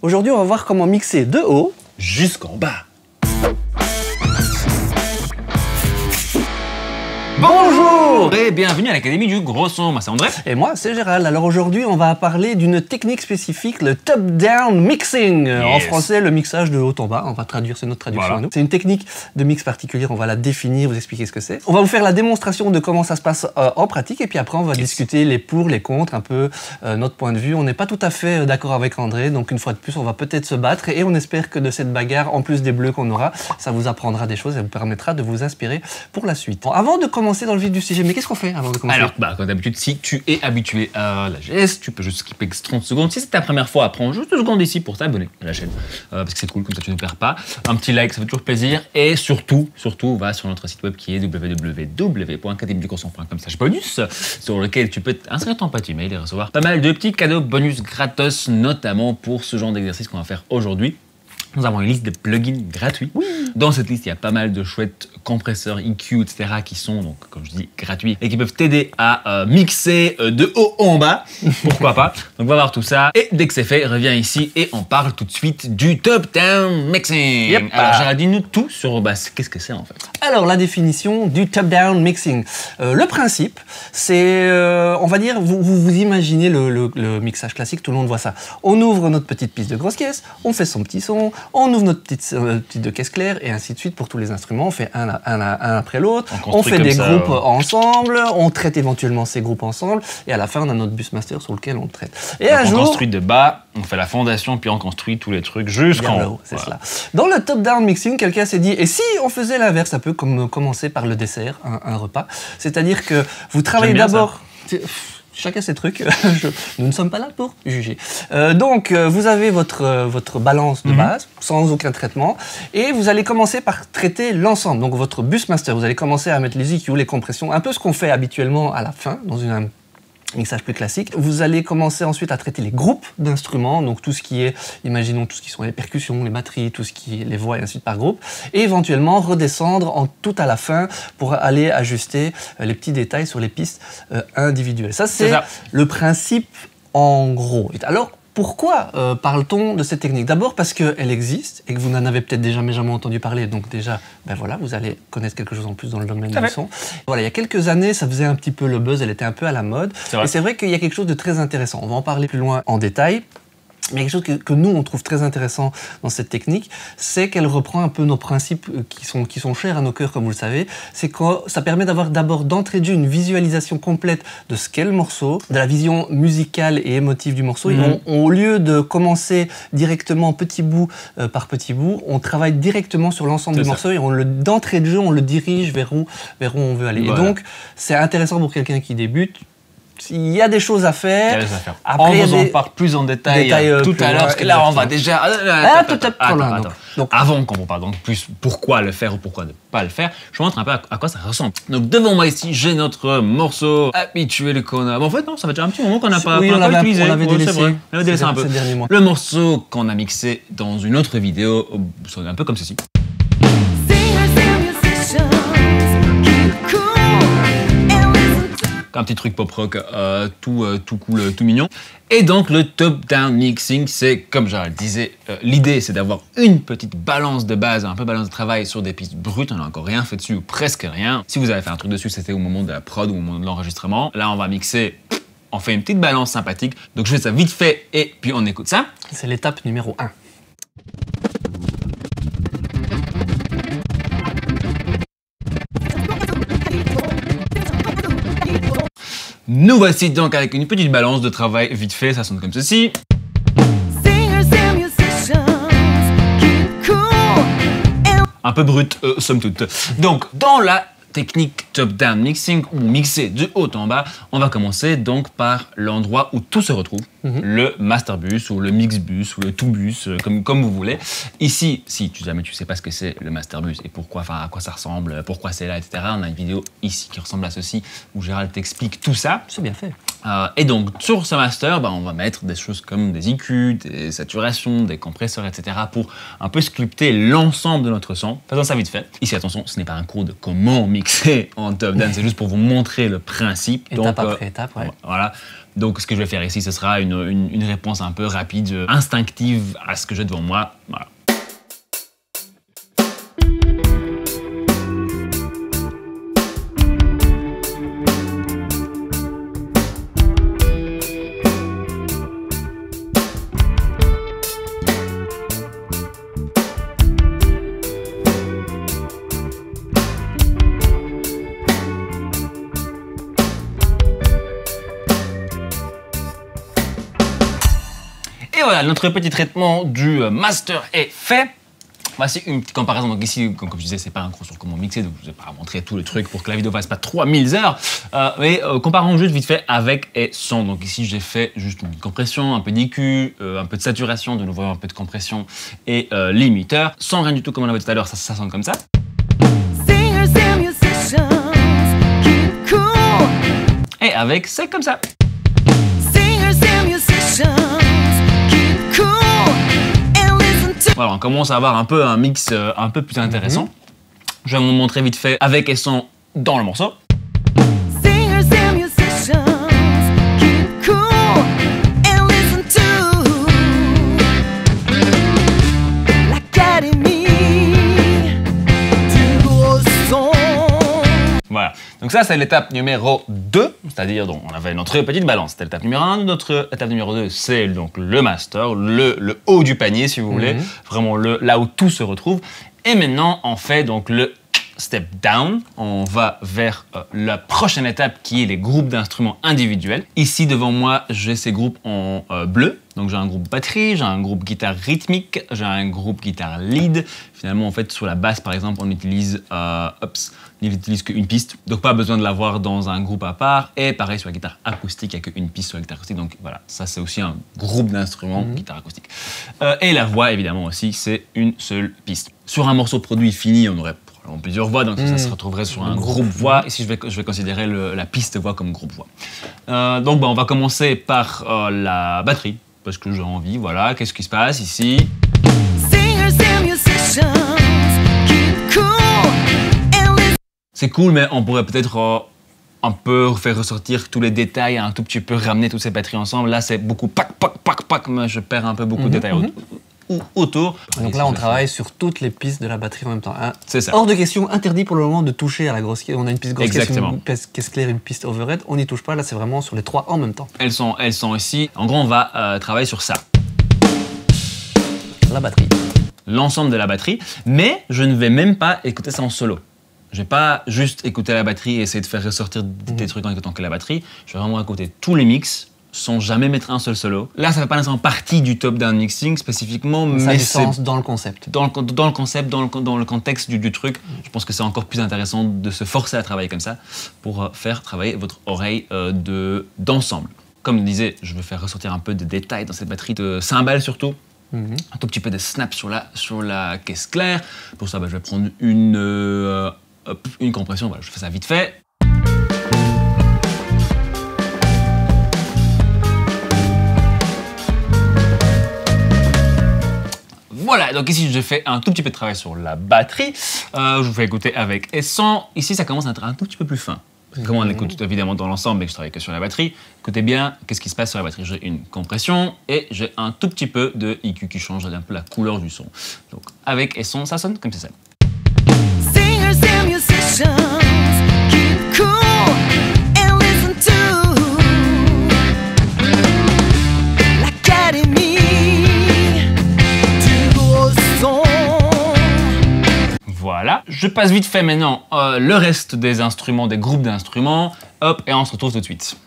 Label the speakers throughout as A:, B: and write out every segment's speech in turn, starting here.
A: Aujourd'hui, on va voir comment mixer de haut
B: jusqu'en bas.
A: Bonjour
B: et bienvenue à l'Académie du Gros Son. Moi c'est André.
A: Et moi c'est Gérald. Alors aujourd'hui on va parler d'une technique spécifique, le top-down mixing. En français le mixage de haut en bas, on va traduire, c'est notre traduction à nous. C'est une technique de mix particulière, on va la définir, vous expliquer ce que c'est. On va vous faire la démonstration de comment ça se passe en pratique et puis après on va discuter les pour, les contre, un peu notre point de vue. On n'est pas tout à fait d'accord avec André, donc une fois de plus on va peut-être se battre et on espère que de cette bagarre, en plus des bleus qu'on aura, ça vous apprendra des choses et vous permettra de vous inspirer pour la suite. Bon, avant de commencer dans le vif du sujet, mais qu'est-ce qu'on fait avant de commencer?
B: Alors, comme d'habitude, si tu es habitué à la GS, tu peux juste skipper 30 secondes. Si c'est ta première fois, prends juste 2 secondes ici pour t'abonner à la chaîne. Parce que c'est cool, comme ça tu ne perds pas. Un petit like, ça fait toujours plaisir. Et surtout, va sur notre site web qui est www.academiedugrosson.com/bonus, sur lequel tu peux inscrire ton petit mail et recevoir pas mal de petits cadeaux bonus gratos, notamment pour ce genre d'exercice qu'on va faire aujourd'hui. Nous avons une liste de plugins gratuits. Oui. Dans cette liste, il y a pas mal de chouettes compresseurs, EQ, etc. qui sont, donc, comme je dis, gratuits et qui peuvent t'aider à mixer de haut en bas. Pourquoi pas. Donc, on va voir tout ça. Et dès que c'est fait, reviens ici et on parle tout de suite du top-down mixing.
A: Yep.
B: Alors, Gérald, dis-nous tout sur qu'est-ce que c'est en fait.
A: Alors, la définition du top-down mixing. Le principe, c'est, on va dire, vous imaginez le mixage classique, tout le monde voit ça. On ouvre notre petite piste de grosse caisse, on fait son petit son, on ouvre notre petite de caisse claire et ainsi de suite pour tous les instruments. On fait un après l'autre. On fait des groupes ensemble. On traite éventuellement ces groupes ensemble. Et à la fin, on a notre busmaster sur lequel on le traite. Et
B: donc
A: un
B: on
A: jour,
B: construit de bas, on fait la fondation, puis on construit tous les trucs jusqu'en haut.
A: C'est cela. Dans le top-down mixing, quelqu'un s'est dit, et si on faisait l'inverse, ça peut commencer par le dessert, un repas. C'est-à-dire que vous travaillez d'abord... Chacun ses trucs, nous ne sommes pas là pour juger. Donc, vous avez votre balance de base, sans aucun traitement, et vous allez commencer par traiter l'ensemble. Donc, votre busmaster, vous allez commencer à mettre les EQ, les compressions, un peu ce qu'on fait habituellement à la fin, dans un mixage plus classique. Vous allez commencer ensuite à traiter les groupes d'instruments, donc tout ce qui est, imaginons tout ce qui sont les percussions, les batteries, tout ce qui est les voix et ainsi de suite par groupe, et éventuellement redescendre en tout à la fin pour aller ajuster les petits détails sur les pistes individuelles. Ça, c'est le principe en gros. Alors, pourquoi parle-t-on de cette technique? D'abord parce qu'elle existe et que vous n'en avez peut-être jamais entendu parler. Donc déjà, ben voilà, vous allez connaître quelque chose en plus dans le domaine du son. Voilà, il y a quelques années, ça faisait un petit peu le buzz, elle était un peu à la mode. Et c'est vrai qu'il y a quelque chose de très intéressant. On va en parler plus loin en détail. Mais quelque chose que nous, on trouve très intéressant dans cette technique, c'est qu'elle reprend un peu nos principes qui sont chers à nos cœurs, comme vous le savez. C'est que ça permet d'avoir d'abord d'entrée de jeu une visualisation complète de ce qu'est le morceau, de la vision musicale et émotive du morceau. Et au lieu de commencer directement petit bout par petit bout, on travaille directement sur l'ensemble du morceau et d'entrée de jeu, on le dirige vers où on veut aller. Voilà. Et donc, c'est intéressant pour quelqu'un qui débute. Il y a des choses à faire.
B: Après, on vous en parle plus en détail tout à l'heure, parce que là, on va déjà... Attends. Donc, avant qu'on vous parle donc plus pourquoi le faire ou pourquoi ne pas le faire, je vous montre un peu à quoi ça ressemble. Donc, devant moi ici, j'ai notre morceau habituel qu'on a... Bon, en fait, non, ça fait déjà un petit moment qu'on n'a pas utilisé.
A: On l'avait délaissé.
B: On l'avait délaissé un peu. Le morceau qu'on a mixé dans une autre vidéo, c'est un peu comme ceci. Un petit truc pop-rock tout cool, tout mignon. Et donc le top-down mixing, c'est, comme je le disais, l'idée c'est d'avoir une petite balance de base, un peu balance de travail sur des pistes brutes. On n'a encore rien fait dessus, ou presque rien. Si vous avez fait un truc dessus, c'était au moment de la prod ou au moment de l'enregistrement. Là, on va mixer, on fait une petite balance sympathique. Donc je fais ça vite fait et puis on écoute ça.
A: C'est l'étape numéro 1.
B: Nous voici donc avec une petite balance de travail vite fait, ça sonne comme ceci. Un peu brut, somme toute. Donc, dans la technique top-down mixing, ou mixer de haut en bas, on va commencer donc par l'endroit où tout se retrouve, le master bus, ou le mix bus, ou le tout bus, comme vous voulez. Ici, si jamais tu sais pas ce que c'est le master bus, et pourquoi, à quoi ça ressemble, pourquoi c'est là, etc., on a une vidéo ici qui ressemble à ceci, où Gérald t'explique tout ça.
A: C'est bien fait.
B: Et donc, sur ce master, on va mettre des choses comme des EQ, des saturations, des compresseurs, etc. pour un peu sculpter l'ensemble de notre son. Faisons ça vite fait. Ici, attention, ce n'est pas un cours de comment mixer en top down, c'est juste pour vous montrer le principe.
A: Étape après étape, ouais.
B: Voilà. Donc ce que je vais faire ici, ce sera une réponse un peu rapide, instinctive à ce que j'ai devant moi. Voilà. Et voilà, notre petit traitement du master est fait. Voici une petite comparaison. Donc ici, comme je disais, c'est pas un cours sur comment mixer, donc je vais pas montrer tous les trucs pour que la vidéo fasse pas 3000 heures. Mais comparons juste vite fait avec et sans. Donc ici, j'ai fait juste une compression, un peu d'EQ, un peu de saturation, de nouveau un peu de compression et limiteur. Sans rien du tout comme on avait tout à l'heure, ça sonne comme ça. Et avec, c'est comme ça. Voilà, on commence à avoir un peu un mix un peu plus intéressant. Je vais vous montrer vite fait avec et sans dans le morceau. Voilà, donc ça c'est l'étape numéro 2, c'est-à-dire donc on avait notre petite balance, c'était l'étape numéro 1, notre étape numéro 2 c'est donc le master, le haut du panier si vous voulez, vraiment là où tout se retrouve. Et maintenant on fait donc le step down, on va vers la prochaine étape qui est les groupes d'instruments individuels. Ici devant moi j'ai ces groupes en bleu, donc j'ai un groupe batterie, j'ai un groupe guitare rythmique, j'ai un groupe guitare lead. Finalement en fait sur la basse par exemple on utilise n'utilise qu'une piste, donc pas besoin de l'avoir dans un groupe à part. Et pareil sur la guitare acoustique, il n'y a qu'une piste sur la guitare acoustique, donc voilà, ça c'est aussi un groupe d'instruments, guitare acoustique. Et la voix évidemment aussi, c'est une seule piste. Sur un morceau produit fini, on aurait probablement plusieurs voix, donc ça se retrouverait sur un groupe voix. Ici je vais considérer la piste voix comme groupe voix. Donc on va commencer par la batterie, parce que j'ai envie, voilà, qu'est-ce qui se passe ici? C'est cool, mais on pourrait peut-être un peu faire ressortir tous les détails, un tout petit peu ramener toutes ces batteries ensemble. Là, c'est beaucoup pac, pac, pac, pac, mais je perds un peu beaucoup de détails autour.
A: Donc là, on travaille sur toutes les pistes de la batterie en même temps. Hein.
B: C'est ça.
A: Hors de question, interdit pour le moment de toucher à la grosse caisse. On a une piste grosse caisse, une caisse claire, une piste overhead. On n'y touche pas, là, c'est vraiment sur les trois en même temps.
B: Elles sont ici. En gros, on va travailler sur ça.
A: La batterie.
B: L'ensemble de la batterie, mais je ne vais même pas écouter ça en solo. Je vais pas juste écouter la batterie et essayer de faire ressortir des trucs en écoutant que la batterie. Je vais vraiment écouter tous les mix sans jamais mettre un seul solo. Là, ça fait pas nécessairement partie du top-down mixing spécifiquement, mais
A: ça a du sens dans le concept.
B: Dans le concept, dans le contexte du truc. Je pense que c'est encore plus intéressant de se forcer à travailler comme ça pour faire travailler votre oreille d'ensemble. Comme je disais, je veux faire ressortir un peu de détails dans cette batterie, de cymbales surtout. Un tout petit peu de snap sur la caisse claire. Pour ça, je vais prendre une compression, voilà, je fais ça vite fait. Voilà, donc ici je fais un tout petit peu de travail sur la batterie. Je vous fais écouter avec et sans. Ici ça commence à être un tout petit peu plus fin. Comme on l'écoute évidemment dans l'ensemble, mais que je travaille que sur la batterie. Écoutez bien, qu'est-ce qui se passe sur la batterie? J'ai une compression et j'ai un tout petit peu de EQ qui change un peu la couleur du son. Donc avec et sans, ça sonne comme ça. Voilà, je passe vite fait maintenant le reste des instruments, des groupes d'instruments, hop, et on se retrouve tout de suite.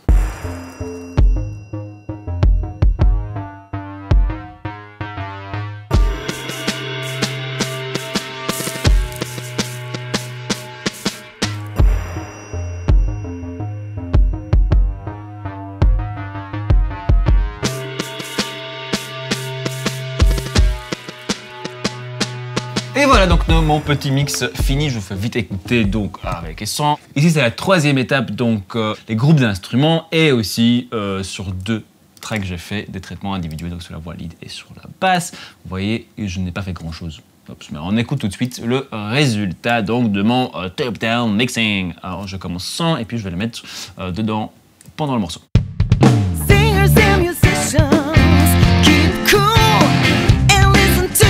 B: Et voilà donc mon petit mix fini, je vous fais vite écouter donc avec et sans. Ici c'est la troisième étape, donc les groupes d'instruments et aussi sur deux tracks j'ai fait des traitements individuels, donc sur la voix lead et sur la basse. Vous voyez, je n'ai pas fait grand chose. Mais on écoute tout de suite le résultat donc de mon top-down mixing. Alors je commence sans et puis je vais le mettre dedans pendant le morceau.
C: keep cool and listen to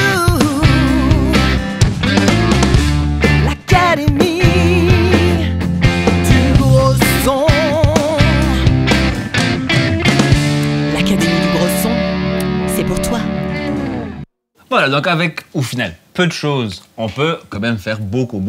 C: l'Académie du gros son. L'Académie du gros son, c'est pour toi.
B: Voilà, donc avec, au final, peu de choses, on peut quand même faire beaucoup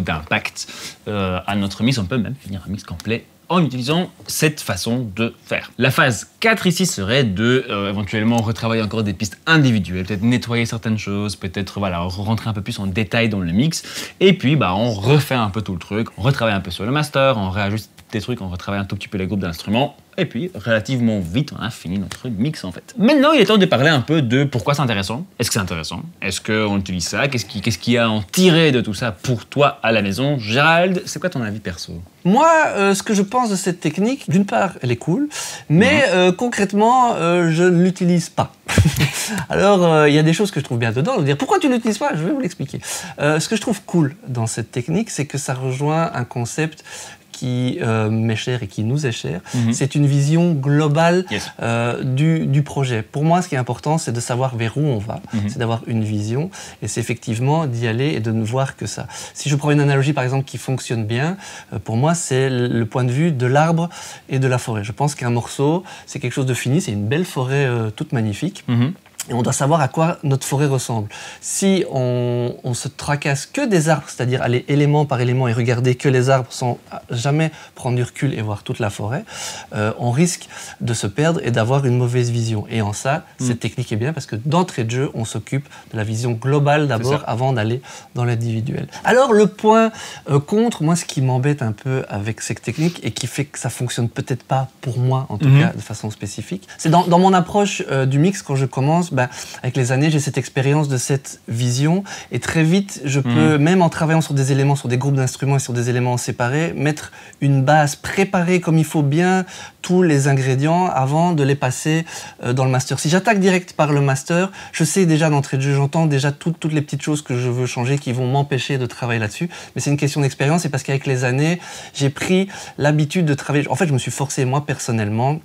B: d'impact à notre mix. On peut même finir un mix complet en utilisant cette façon de faire. La phase 4 ici serait de éventuellement retravailler encore des pistes individuelles, peut-être nettoyer certaines choses, peut-être voilà, rentrer un peu plus en détail dans le mix, et puis bah, on refait un peu tout le truc, on retravaille un peu sur le master, on réajuste des trucs, on retravaille un tout petit peu les groupes d'instruments, et puis relativement vite on a fini notre mix en fait. Maintenant il est temps de parler un peu de pourquoi c'est intéressant. Est-ce que c'est intéressant? Est-ce qu'on utilise ça? Qu'est-ce qu'il y a à en tirer de tout ça pour toi à la maison? Gérald, c'est quoi ton avis perso?
A: Moi, ce que je pense de cette technique, d'une part, elle est cool, mais concrètement, je ne l'utilise pas. Alors, il y a des choses que je trouve bien dedans. Je veux dire, pourquoi tu ne l'utilises pas? Je vais vous l'expliquer. Ce que je trouve cool dans cette technique, c'est que ça rejoint un concept qui m'est cher et qui nous est cher, c'est une vision globale du projet. Pour moi, ce qui est important, c'est de savoir vers où on va, c'est d'avoir une vision, et c'est effectivement d'y aller et de ne voir que ça. Si je prends une analogie, par exemple, qui fonctionne bien, pour moi, c'est le point de vue de l'arbre et de la forêt. Je pense qu'un morceau, c'est quelque chose de fini, c'est une belle forêt toute magnifique. Et on doit savoir à quoi notre forêt ressemble. Si on se tracasse que des arbres, c'est-à-dire aller élément par élément et regarder que les arbres sans jamais prendre du recul et voir toute la forêt, on risque de se perdre et d'avoir une mauvaise vision. Et en ça, cette technique est bien parce que d'entrée de jeu, on s'occupe de la vision globale d'abord avant d'aller dans l'individuel. Alors le point contre, moi ce qui m'embête un peu avec cette technique et qui fait que ça fonctionne peut-être pas pour moi en tout cas de façon spécifique, c'est dans mon approche du mix quand je commence, avec les années, j'ai cette expérience de cette vision et très vite, je peux, même en travaillant sur des éléments, sur des groupes d'instruments et sur des éléments séparés, mettre une base, préparer comme il faut bien tous les ingrédients avant de les passer dans le master. Si j'attaque direct par le master, je sais déjà d'entrée de jeu, j'entends déjà toutes les petites choses que je veux changer qui vont m'empêcher de travailler là-dessus. Mais c'est une question d'expérience et parce qu'avec les années, j'ai pris l'habitude de travailler. En fait, je me suis forcé, moi, personnellement,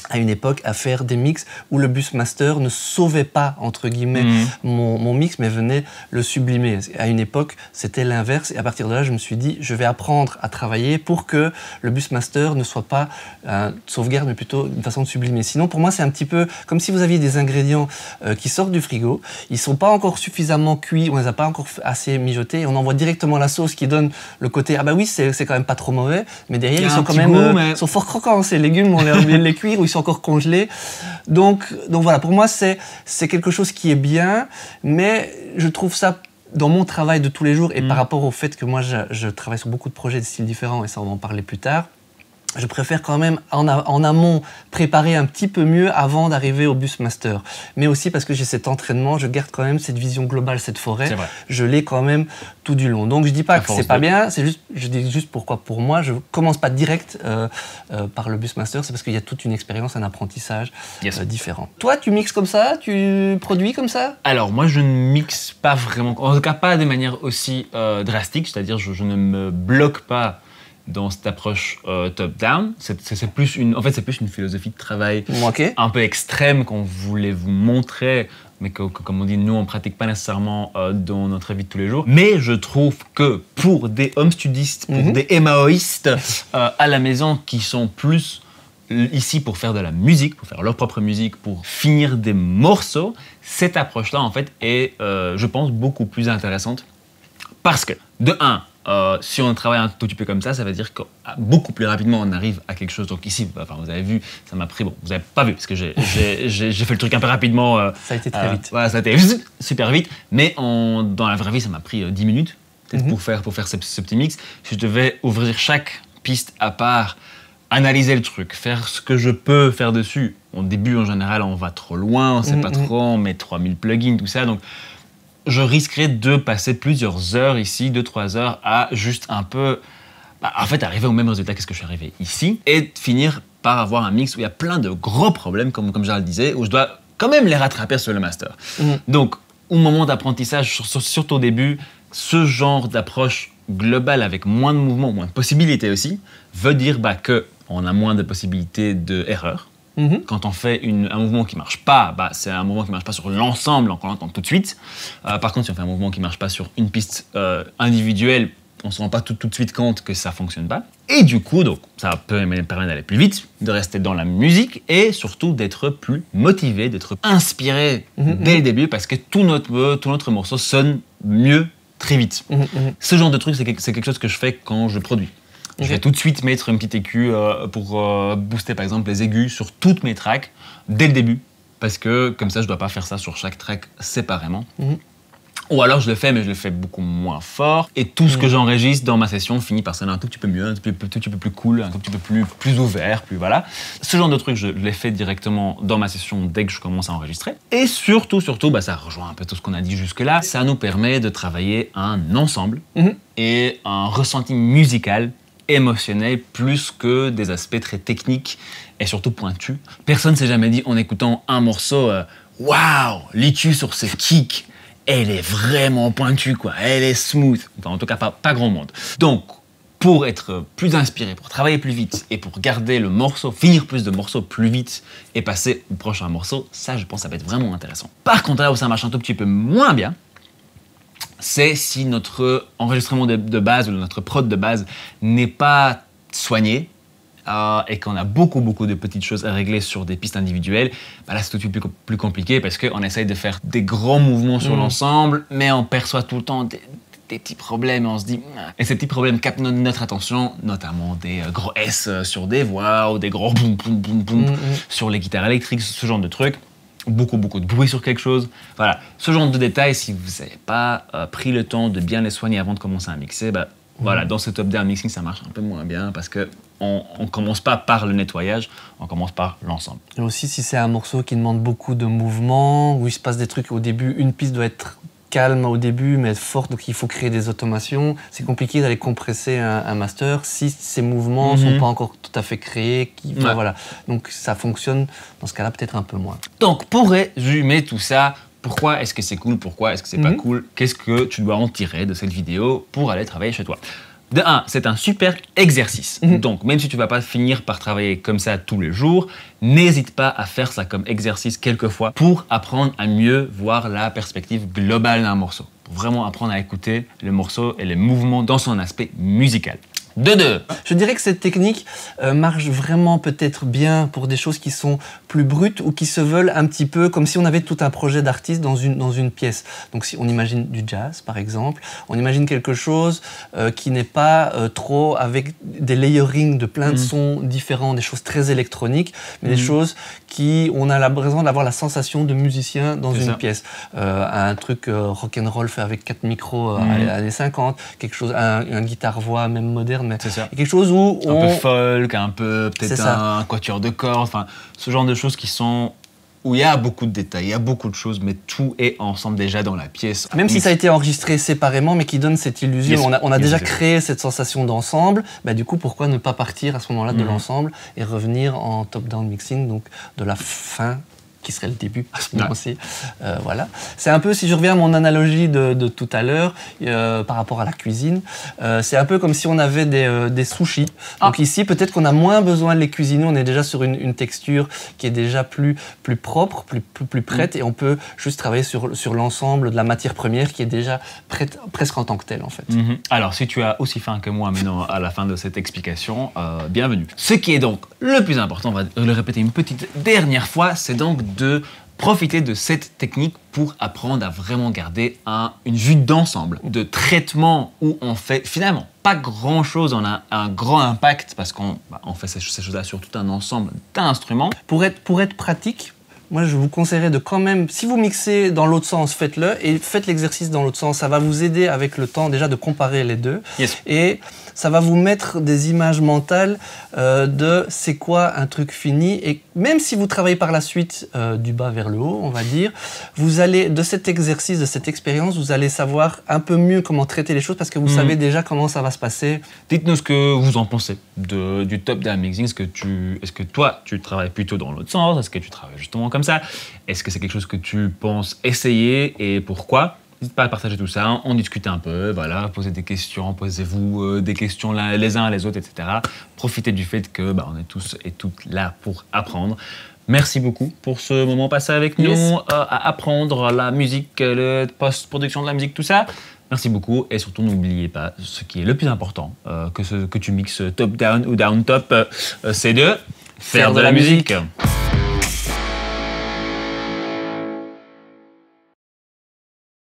A: à une époque, à faire des mix où le bus master ne sauvait pas, entre guillemets, mon mix, mais venait le sublimer. À une époque, c'était l'inverse. Et à partir de là, je me suis dit, je vais apprendre à travailler pour que le bus master ne soit pas sauvegarde, mais plutôt une façon de sublimer. Sinon, pour moi, c'est un petit peu comme si vous aviez des ingrédients qui sortent du frigo. Ils ne sont pas encore suffisamment cuits, on ne les a pas encore assez mijotés. Et on envoie directement la sauce qui donne le côté, ah bah oui, c'est quand même pas trop mauvais. Mais derrière, ils sont quand même sont fort croquants. Ces légumes, on est obligé de les cuire ou ils sont encore congelés. Donc voilà, pour moi, c'est quelque chose qui est bien, mais je trouve ça, dans mon travail de tous les jours, et par rapport au fait que moi, je travaille sur beaucoup de projets de styles différents, et ça, on va en parler plus tard, je préfère quand même en amont préparer un petit peu mieux avant d'arriver au bus master. Mais aussi parce que j'ai cet entraînement, je garde quand même cette vision globale, cette forêt. Je l'ai quand même tout du long. Donc je dis pas que c'est pas bien, je dis juste pourquoi pour moi, je commence pas direct par le bus master, c'est parce qu'il y a toute une expérience, un apprentissage différent. Toi, tu mixes comme ça? Tu produis comme ça? Alors moi, je ne mixe pas vraiment, en tout cas pas de manière aussi drastique, c'est-à-dire je ne me bloque pas dans cette approche top-down. C'est plus une philosophie de travail un peu extrême qu'on voulait vous montrer, mais que, comme on dit, nous, on ne pratique pas nécessairement dans notre vie de tous les jours. Mais je trouve que pour des home studistes, pour des MAOistes à la maison qui sont plus ici pour faire de la musique, pour faire leur propre musique, pour finir des morceaux, cette approche-là, en fait, est, je pense, beaucoup plus intéressante. Parce que, de un, si on travaille un tout petit peu comme ça veut dire que beaucoup plus rapidement on arrive à quelque chose. Donc ici, enfin, vous avez vu, ça m'a pris, bon, vous n'avez pas vu parce que j'ai fait le truc un peu rapidement. Ça a été très vite. Voilà, ça a été super vite, mais dans la vraie vie, ça m'a pris 10 minutes peut-être pour faire ce petit mix. Si je devais ouvrir chaque piste à part, analyser le truc, faire ce que je peux faire dessus. Au début, en général, on va trop loin, on ne sait pas trop, on met 3000 plugins, tout ça, donc je risquerais de passer plusieurs heures ici, 2-3 heures, à juste un peu, en fait, arriver au même résultat que ce que je suis arrivé ici, et finir par avoir un mix où il y a plein de gros problèmes, comme Gérald disait, où je dois quand même les rattraper sur le master. Donc, au moment d'apprentissage, surtout au début, ce genre d'approche globale avec moins de mouvements, moins de possibilités aussi, veut dire qu'on a moins de possibilités d'erreur.
B: Quand on fait un mouvement qui marche pas, bah, c'est un mouvement qui marche pas sur l'ensemble, on l'entend tout de suite. Par contre, si on fait un mouvement qui marche pas sur une piste individuelle, on se rend pas tout de suite compte que ça fonctionne pas. Et du coup, donc, ça peut me permettre d'aller plus vite, de rester dans la musique et surtout d'être plus motivé, d'être inspiré dès le début parce que tout notre morceau sonne mieux très vite. Ce genre de truc, c'est quelque chose que je fais quand je produis. Je vais tout de suite mettre une petite écu pour booster par exemple les aigus sur toutes mes tracks dès le début parce que comme ça je dois pas faire ça sur chaque track séparément. Ou alors je le fais mais je le fais beaucoup moins fort et tout ce que j'enregistre dans ma session finit par sonner un tout petit peu mieux, un tout petit peu plus cool, un tout petit peu plus ouvert, plus voilà. Ce genre de truc je l'ai fait directement dans ma session dès que je commence à enregistrer. Et surtout, bah, ça rejoint un peu tout ce qu'on a dit jusque là, ça nous permet de travailler un ensemble et un ressenti musical émotionnel plus que des aspects très techniques et surtout pointus. Personne ne s'est jamais dit en écoutant un morceau waouh, l'EQ sur ce kick, elle est vraiment pointue quoi, elle est smooth. Enfin, en tout cas pas grand monde. Donc pour être plus inspiré, pour travailler plus vite et pour garder le morceau, finir plus de morceaux plus vite et passer au prochain morceau, ça je pense ça va être vraiment intéressant. Par contre là où ça marche un tout petit peu moins bien, c'est si notre enregistrement de base ou notre prod de base n'est pas soigné et qu'on a beaucoup de petites choses à régler sur des pistes individuelles. Bah là, c'est tout de suite plus compliqué parce qu'on essaye de faire des grands mouvements sur l'ensemble, mais on perçoit tout le temps des petits problèmes et on se dit... Et ces petits problèmes captent notre attention, notamment des gros S sur des voix ou des gros boum sur les guitares électriques, ce genre de trucs. Beaucoup de bruit sur quelque chose. Voilà, ce genre de détails, si vous n'avez pas pris le temps de bien les soigner avant de commencer à mixer, bah, voilà, dans ce top-down mixing, ça marche un peu moins bien parce qu'on ne commence pas par le nettoyage, on commence par l'ensemble.
A: Et aussi, si c'est un morceau qui demande beaucoup de mouvements, où il se passe des trucs au début, une piste doit être calme au début, mais forte, donc il faut créer des automations. C'est compliqué d'aller compresser un master si ces mouvements ne sont pas encore tout à fait créés. Voilà. Donc ça fonctionne dans ce cas-là peut-être un peu moins.
B: Donc pour résumer tout ça, pourquoi est-ce que c'est cool, pourquoi est-ce que c'est pas cool, qu'est-ce que tu dois en tirer de cette vidéo pour aller travailler chez toi? De 1, c'est un super exercice. Donc, même si tu ne vas pas finir par travailler comme ça tous les jours, n'hésite pas à faire ça comme exercice quelques fois pour apprendre à mieux voir la perspective globale d'un morceau. Pour vraiment apprendre à écouter le morceau et les mouvements dans son aspect musical. De 2.
A: Je dirais que cette technique marche vraiment peut-être bien pour des choses qui sont plus brutes ou qui se veulent un petit peu comme si on avait tout un projet d'artiste dans une pièce. Donc si on imagine du jazz par exemple, on imagine quelque chose qui n'est pas trop avec des layering de plein de sons différents, des choses très électroniques, mais des choses qui, on a l'impression d'avoir la sensation de musicien dans une pièce. Un truc rock'n'roll fait avec 4 micros années 50, quelque chose, un guitare-voix même moderne.
B: C'est ça.
A: Quelque chose où
B: un peu folk, un peu peut-être un quatuor de cordes, enfin ce genre de choses qui sont où il y a beaucoup de détails, il y a beaucoup de choses, mais tout est ensemble déjà dans la pièce.
A: Même si ça a été enregistré séparément, mais qui donne cette illusion, on a déjà créé cette sensation d'ensemble, bah, du coup pourquoi ne pas partir à ce moment-là de l'ensemble et revenir en top-down mixing, donc de la fin qui serait le début à ce moment-ci. Voilà. C'est un peu, si je reviens à mon analogie de tout à l'heure, par rapport à la cuisine, c'est un peu comme si on avait des sushis. Donc ici, peut-être qu'on a moins besoin de les cuisiner, on est déjà sur une texture qui est déjà plus propre, plus prête, et on peut juste travailler sur l'ensemble de la matière première qui est déjà prête, presque en tant que telle, en fait.
B: Alors, si tu as aussi faim que moi maintenant à la fin de cette explication, bienvenue. Ce qui est donc le plus important, on va le répéter une petite dernière fois, c'est donc de profiter de cette technique pour apprendre à vraiment garder une vue d'ensemble, de traitement où on fait finalement pas grand chose, on a un grand impact parce qu'on fait ces choses-là sur tout un ensemble d'instruments.
A: Pour être pratique, moi je vous conseillerais de quand même, si vous mixez dans l'autre sens, faites-le et faites l'exercice dans l'autre sens. Ça va vous aider avec le temps déjà de comparer les deux. Et ça va vous mettre des images mentales de c'est quoi un truc fini. Et même si vous travaillez par la suite du bas vers le haut, on va dire, vous allez, de cet exercice, de cette expérience, vous allez savoir un peu mieux comment traiter les choses parce que vous savez déjà comment ça va se passer.
B: Dites-nous ce que vous en pensez du top-down mixing. Est-ce que toi, tu travailles plutôt dans l'autre sens? Est-ce que tu travailles justement comme ça? Est-ce que c'est quelque chose que tu penses essayer et pourquoi? N'hésitez pas à partager tout ça, on discute un peu, voilà, posez des questions, posez-vous des questions les uns les autres, etc. Profitez du fait que on est tous et toutes là pour apprendre. Merci beaucoup pour ce moment passé avec nous, à apprendre la musique, le post-production de la musique, tout ça. Merci beaucoup et surtout n'oubliez pas ce qui est le plus important, que tu mixes top-down ou down-top, c'est de faire de la musique.